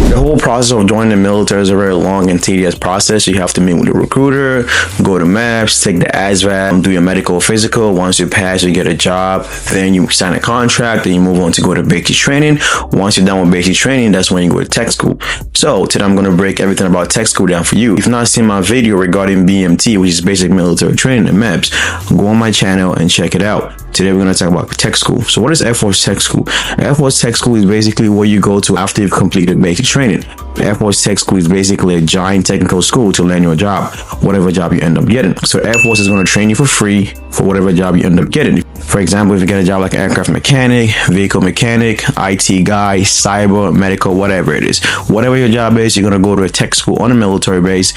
The whole process of joining the military is a very long and tedious process. You have to meet with the recruiter, go to MAPS, take the ASVAB, do your medical physical. Once you pass, you get a job. Then you sign a contract. Then you move on to go to basic training. Once you're done with basic training, that's when you go to tech school. So today I'm going to break everything about tech school down for you. If you've not seen my video regarding BMT, which is basic military training at MAPS, go on my channel and check it out. Today we're going to talk about tech school. So what is Airforce Tech School? Airforce Tech School is basically where you go to after you've completed basic training. Airforce Tech School is basically a giant technical school to land your job, whatever job you end up getting. So Airforce is going to train you for free for whatever job you end up getting. For example, if you get a job like an aircraft mechanic, vehicle mechanic, IT guy, cyber, medical, whatever it is. Whatever your job is, you're going to go to a tech school on a military base.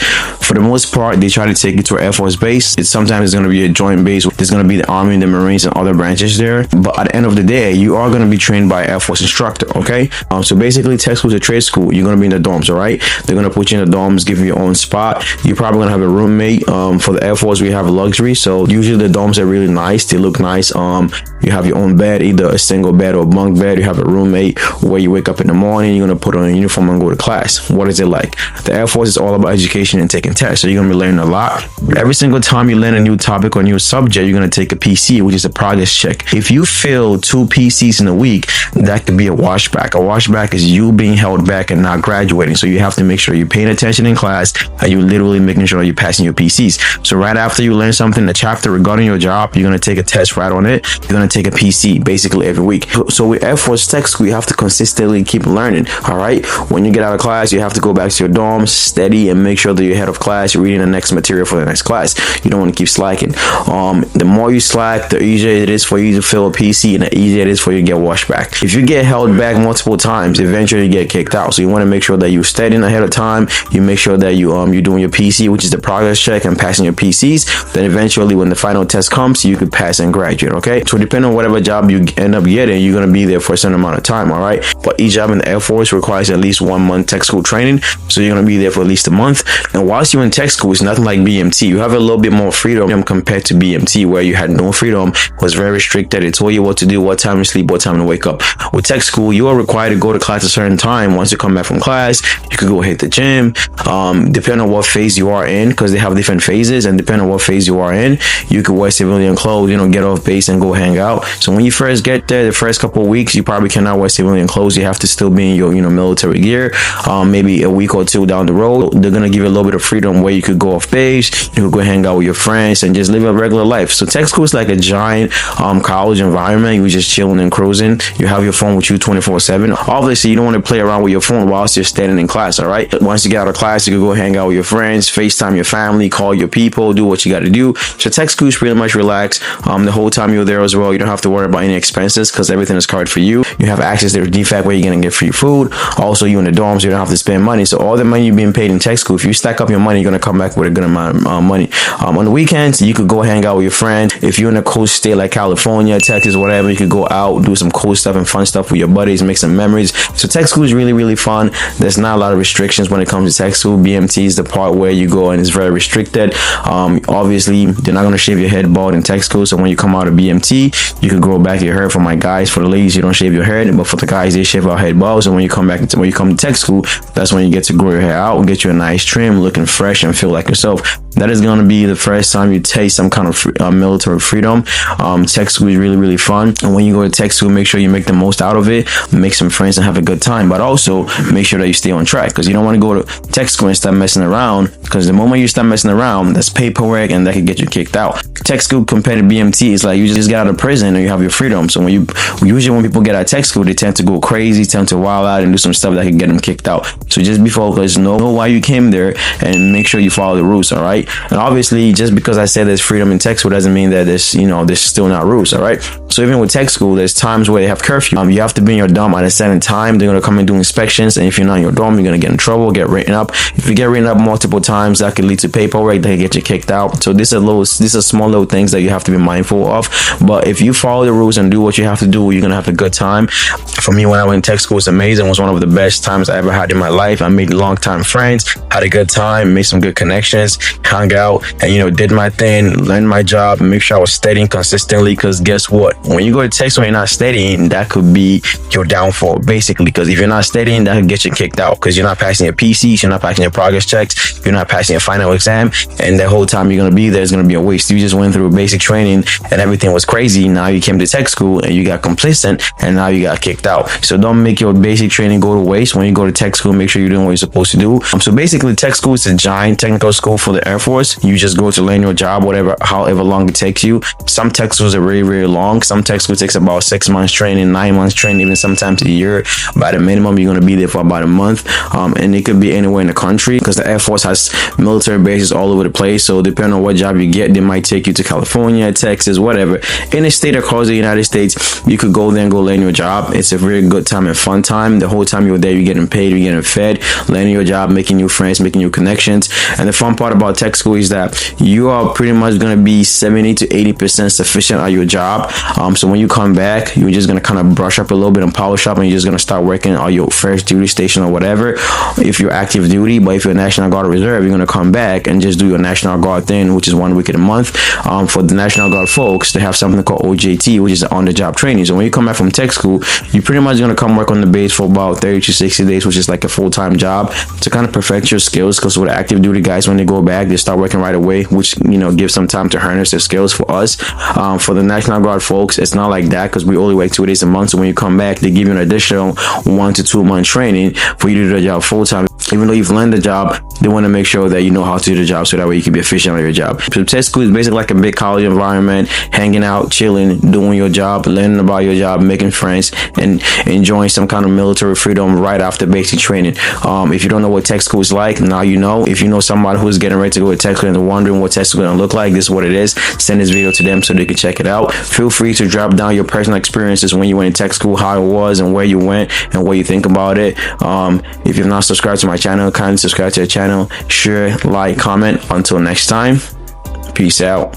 For the most part, they try to take you to an Air Force base. Sometimes it's going to be a joint base. There's going to be the Army, the Marines, and other branches there. But at the end of the day, you are going to be trained by an Air Force instructor, okay? So basically, tech school is a trade school. You're going to be in the dorms, all right? They're going to put you in the dorms, give you your own spot. You're probably going to have a roommate. For the Air Force, we have luxury. So usually the dorms are really nice. They look nice. You have your own bed, either a single bed or a bunk bed. You have a roommate where you wake up in the morning, you're going to put on a uniform and go to class. What is it like? The Air Force is all about education and taking tests. So you're going to be learning a lot. Every single time you learn a new topic or new subject, you're going to take a PC, which is a progress check. If you fail 2 PCs in a week, that could be a washback. A washback is you being held back and not graduating. So you have to make sure you're paying attention in class and you're literally making sure you're passing your PCs. So right after you learn something, a chapter regarding your job, you're going to take a test right on it. You're going to take a PC basically every week. So with Air Force Tech School, you have to consistently keep learning. All right. When you get out of class, you have to go back to your dorms, steady, and make sure that you're ahead of class. You're reading the next material for the next class. You don't want to keep slacking. The more you slack, the easier it is for you to fill a PC, and the easier it is for you to get washed back. If you get held back multiple times, eventually you get kicked out. So you want to make sure that you're studying ahead of time. You make sure that you're doing your PC, which is the progress check, and passing your PCs. Then eventually, when the final test comes, you could pass and graduate. Okay. So depending on whatever job you end up getting, you're going to be there for a certain amount of time. All right. But each job in the Air Force requires at least 1 month tech school training. So you're going to be there for at least a month. And whilst you're in tech school, it's nothing like BMT. You have a little bit more freedom compared to BMT, where you had no freedom. It was very restricted. It told you what to do, what time to sleep, what time to wake up. With tech school, you are required to go to class at a certain time. Once you come back from class, you could go hit the gym. Depending on what phase you are in, because they have different phases, and depending on what phase you are in, you could wear civilian clothes, get off base and go hang out. So when you first get there, the first couple of weeks, you probably cannot wear civilian clothes. You have to still be in your military gear. Maybe a week or 2 down the road, they're gonna give you a little bit of freedom where you could go off base, you could go hang out with your friends and just live a regular life. So tech school is like a giant college environment. You're just chilling and cruising. You have your phone with you 24/7. Obviously, you don't want to play around with your phone whilst you're standing in class. All right. Once you get out of class, you can go hang out with your friends, FaceTime your family, call your people, do what you got to do. So tech school is pretty much relaxed. The whole time you're there as well. You don't have to worry about any expenses because everything is covered for you. You have access to the DFAC where you're gonna get free food. Also, you in the dorms, you don't have to spend money. So all the money you're being paid in tech school, if you stack up your money, you're gonna come back with a good amount of money. On the weekends, you could go hang out with your friends. If you're in a cool state like California, Texas, whatever, you could go out, do some cool stuff and fun stuff with your buddies, make some memories. So tech school is really, really fun. There's not a lot of restrictions when it comes to tech school. BMT is the part where you go and it's very restricted. Obviously, they're not gonna shave your head bald in tech school. So when you come out of BMT, you could grow back your hair. For my guys, for the ladies, you don't shave your hair, but for the guys, they shave our head balls. And when you come to tech school, that's when you get to grow your hair out and get you a nice trim, looking fresh and feel like yourself. That is going to be the first time you taste some kind of military freedom. Tech school is really, really fun. And when you go to tech school, make sure you make the most out of it, make some friends and have a good time. But also make sure that you stay on track, because you don't want to go to tech school and start messing around, because the moment you start messing around, that's paperwork and that could get you kicked out. Tech school compared to BMT is like you just get out of prison and you have your freedom. So usually when people get out of tech school, they tend to go crazy, tend to wild out and do some stuff that can get them kicked out. So just be focused, know why you came there, and make sure you follow the rules. All right. And obviously, just because I said there's freedom in tech school doesn't mean that there's still not rules. All right. So even with tech school, there's times where they have curfew. You have to be in your dorm at a certain time. They're gonna come and do inspections, and if you're not in your dorm, you're gonna get in trouble, get written up. If you get written up multiple times, that could lead to paperwork that can get you kicked out. So these are small little things that you have to be mindful of. But if you follow the rules and do what you have to do, you're gonna have a good time. For me, when I went to tech school, it was amazing. It was one of the best times I ever had in my life. I made long-time friends, had a good time, made some good connections, hung out and, you know, did my thing, learned my job, and make sure I was studying consistently. Because guess what? When you go to tech school and you're not studying, that could be your downfall, basically. Because if you're not studying, that could get you kicked out, because you're not passing your PCs, you're not passing your progress checks, you're not passing your final exam, and the whole time you're going to be there is going to be a waste. You just went through basic training and everything was crazy. Now you came to tech school and you got complacent and now you got kicked out. So don't make your basic training go to waste. When you go to tech school, make sure you're doing what you're supposed to do. So basically, tech school is a giant technical school for the Air Force. You just go to learn your job, however long it takes you. Some tech schools are very, very long. Some tech school takes about 6 months training, 9 months training, even sometimes a year. By the minimum, you're going to be there for about a month. And it could be anywhere in the country, because the Air Force has military bases all over the place. So depending on what job you get, they might take you to California, Texas, whatever. Any state across the United States, you could go there and go learn your job. It's a very good time and fun time. The whole time you're there, you're getting paid, you're getting fed, learning your job, making new friends, making new connections. And the fun part about tech school is that you are pretty much going to be 70 to 80% sufficient at your job. So when you come back, you're just going to kind of brush up a little bit and polish up, and you're just going to start working on your first duty station or whatever, if you're active duty. But if you're National Guard or Reserve, you're going to come back and just do your National Guard thing, which is 1 week a month. For the National Guard folks, they have something called OJT, which is on-the-job training. So when you come back from tech school, you're pretty much going to come work on the base for about 30 to 60 days, which is like a full-time job, to kind of perfect your skills. Because with active duty guys, when they go back, they start working right away, which, you know, gives some time to harness their skills. For us, for the National Guard folks, it's not like that, because we only work 2 days a month. So when you come back, they give you an additional 1 to 2 month training for you to do the job full-time. Even though you've learned the job, they want to make sure that you know how to do the job, so that way you can be efficient on your job. So tech school is basically like a big college environment, hanging out, chilling, doing your job, learning about your job, making friends, and enjoying some kind of military freedom right after basic training. If you don't know what tech school is like, now you know. If you know somebody who's getting ready to go to tech school and wondering what tech school is going to look like, this is what it is. Send this video to them so they can check it out. Feel free to drop down your personal experiences when you went to tech school, how it was and where you went and what you think about it. If you've not subscribed to my channel, kindly subscribe to the channel, share, like, comment. Until next time, peace out.